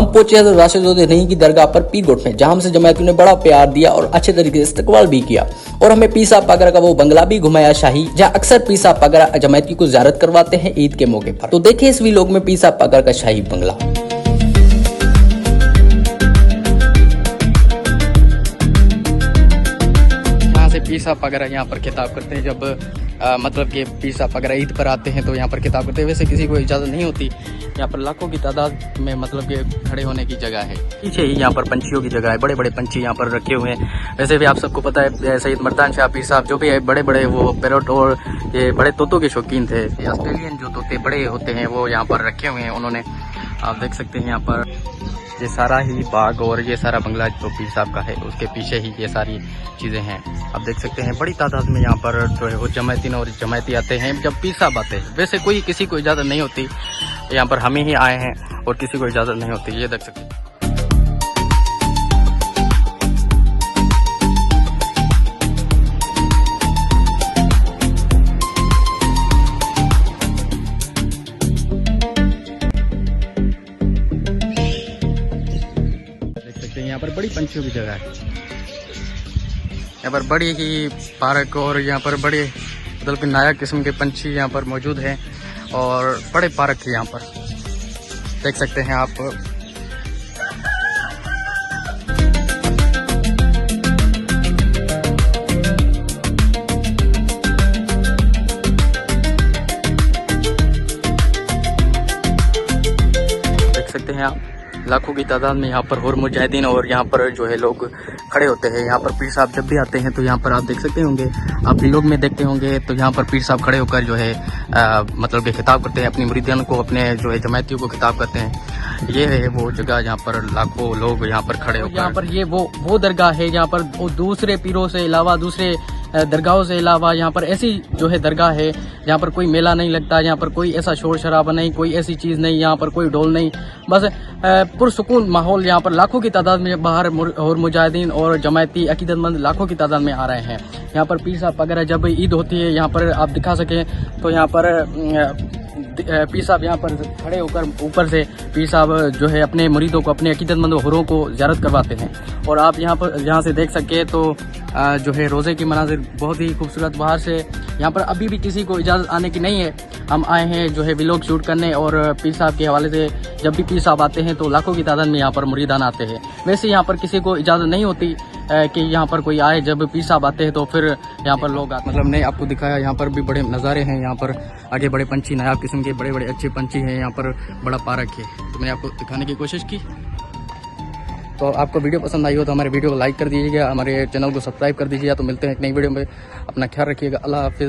हम पहुंचे हज़रत राशिद नहीं की दरगाह पर पीरगोट में, जहां से जमायतियों ने बड़ा प्यार दिया और अच्छे तरीके से इस्तकबाल भी किया और हमें पीर साहब पागरा का वो बंगला भी घुमाया शाही, जहां अक्सर पीर साहब पागरा जमायती को ज़ियारत करवाते हैं ईद के मौके पर। तो देखिए इस वीलॉग में पीर साहब पागरा का शाही बंगला। पीर साहब पागरा यहाँ पर खिताब करते हैं जब मतलब कि पीर साहब पागरा ईद पर आते हैं तो यहाँ पर खिताब करते हैं। वैसे किसी को इजाज़त नहीं होती, यहाँ पर लाखों की तादाद में मतलब कि खड़े होने की जगह है। पीछे ही यहाँ पर पंछियों की जगह है, बड़े बड़े पंछी यहाँ पर रखे हुए हैं। वैसे भी आप सबको पता है सैयद मर्दान शाह पीर साहब जो भी है बड़े बड़े वो पैरोट और ये बड़े तोतों के शौकीन थे। ऑस्ट्रेलियन जो तोते बड़े होते हैं वो यहाँ पर रखे हुए हैं उन्होंने। आप देख सकते हैं यहाँ पर ये सारा ही बाग और ये सारा बंगला जो पीर साहब का है उसके पीछे ही ये सारी चीज़ें हैं। आप देख सकते हैं बड़ी तादाद में यहाँ पर जो है वो जमायतीन और जमायती आते हैं जब पीर साहब आते हैं। वैसे कोई किसी को इजाज़त नहीं होती, यहाँ पर हम ही आए हैं और किसी को इजाज़त नहीं होती। ये देख सकते हैं। यहाँ पर बड़ी पंछियों की जगह है, यहाँ पर बड़ी ही पार्क और यहाँ पर बड़े मतलब कि नाया किस्म के पंछी यहाँ पर मौजूद हैं और बड़े पार्क है यहाँ पर देख सकते हैं आप। देख सकते हैं आप लाखों की तादाद में यहाँ पर और मुजाहिदीन और यहाँ पर जो है लोग खड़े होते हैं। यहाँ पर पीर साहब जब भी आते हैं तो यहाँ पर आप देख सकते होंगे, आप लोग में देखते होंगे तो यहाँ पर पीर साहब खड़े होकर जो है मतलब कि खिताब करते हैं अपनी मुरीदियन को, अपने जो है जमायतियों को खिताब करते हैं। ये है वो जगह जहाँ पर लाखों लोग यहाँ पर खड़े होकर, यहाँ पर ये वो दरगाह है जहाँ पर दूसरे पीरों से अलावा दूसरे दरगाहों से अलावा यहाँ पर ऐसी जो है दरगाह है जहाँ पर कोई मेला नहीं लगता, यहाँ पर कोई ऐसा शोर शराबा नहीं, कोई ऐसी चीज़ नहीं, यहाँ पर कोई ढोल नहीं, बस पुरसुकून माहौल। यहाँ पर लाखों की तादाद में बाहर और मुजाहिदीन और जमायती अकीदतमंद लाखों की तादाद में आ रहे हैं। यहाँ पर पीर साहब वगैरह जब ईद होती है यहाँ पर आप दिखा सकें तो यहाँ पर पीर साहब यहाँ पर खड़े होकर ऊपर से पीर साहब जो है अपने मुरीदों को, अपने अकीदतमंद हुरों को ज़ियारत करवाते हैं। और आप यहाँ से देख सके तो जो है रोज़े की मनाजिर बहुत ही खूबसूरत। बाहर से यहाँ पर अभी भी किसी को इजाज़त आने की नहीं है, हम आए हैं जो है व्लॉग शूट करने और पीर साहब के हवाले से जब भी पीर साहब आते हैं तो लाखों की तादाद में यहाँ पर मुरीदान आते हैं। वैसे यहाँ पर किसी को इजाज़त नहीं होती कि यहाँ पर कोई आए, जब पीर साहब आते हैं तो फिर यहाँ पर लोग आते। मतलब मैंने आपको दिखाया यहाँ पर भी बड़े नज़ारे हैं, यहाँ पर आगे बड़े पंछी नायाब किस्म के बड़े बड़े अच्छे पंछी हैं, यहाँ पर बड़ा पार्क है। तो मैंने आपको दिखाने की कोशिश की। तो आपको वीडियो पसंद आई हो तो हमारे वीडियो को लाइक कर दीजिएगा, हमारे चैनल को सब्सक्राइब कर दीजिएगा। तो मिलते हैं एक नई वीडियो में, अपना ख्याल रखिएगा। अल्लाह हाफिज़।